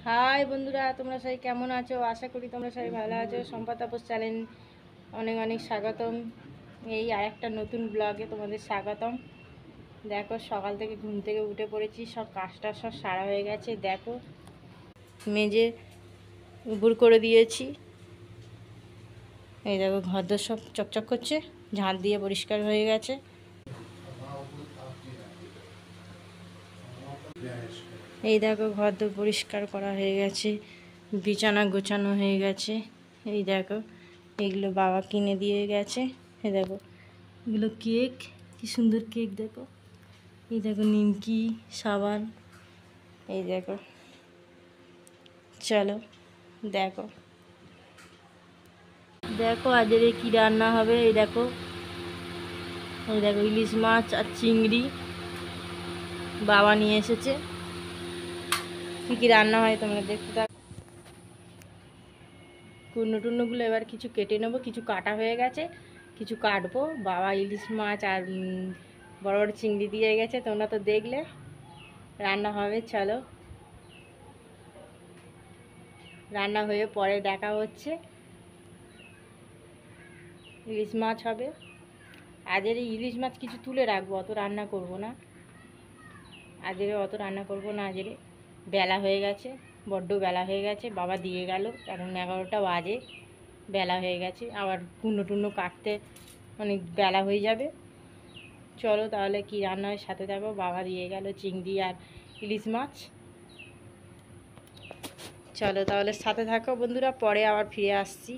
High বন্ধুরা, তোমরা সবাই কেমন আছো? আশা করি তোমরা সবাই ভালো আছো। সম্পা তাপস চ্যানেল অনেক অনেক স্বাগতম। এই আরেকটা নতুন ব্লগে তোমাদের স্বাগতম। দেখো, সকাল থেকে ঘুম থেকে উঠে পড়েছি, সব কাজটা সব সারা হয়ে গেছে। দেখো, মেজে উবুর করে দিয়েছি। এই দেখো, ঘরদোর সব চকচক করছে, ঝাঁট দিয়ে পরিষ্কার হয়ে গেছে। এই দেখো, ঘরদোর পরিষ্কার করা হয়ে গেছে, বিছানা গোছানো হয়ে গেছে। এই দেখো, এগুলো বাবা কিনে দিয়ে গেছে। এই দেখো, এগুলো কেক, কি সুন্দর কেক দেখো। এই দেখো, নিমকি, সাবান। এই দেখো, চলো দেখো দেখো আজের কি রান্না হবে। এই দেখো, এই দেখো, ইলিশ মাছ আর চিংড়ি বাবা নিয়ে এসেছে। কী কী রান্না হয় তোমরা দেখতে থাকো। কুন্নু টুন্নুগুলো এবার কিছু কেটে নেবো, কিছু কাটা হয়ে গেছে, কিছু কাটবো। বাবা ইলিশ মাছ আর বড় বড় চিংড়ি দিয়ে গেছে, তোমরা তো দেখলে। রান্না হবে, চলো রান্না হয়ে পরে দেখা হচ্ছে। ইলিশ মাছ হবে আজের। এই ইলিশ মাছ কিছু তুলে রাখবো, অত রান্না করব না আজের, অত রান্না করব না আজের। বেলা হয়ে গেছে, বড্ড বেলা হয়ে গেছে। বাবা দিয়ে গেল, এখন 11টা বাজে, বেলা হয়ে গেছে। আবার কুন্নো টুন্নো কাটতে অনেক বেলা হয়ে যাবে। চলো তাহলে কি রান্না হয় সাথে থাকো। বাবা দিয়ে গেল চিংড়ি আর ইলিশ মাছ। চলো তাহলে সাথে থাকো বন্ধুরা, পরে আবার ফিরে আসছি।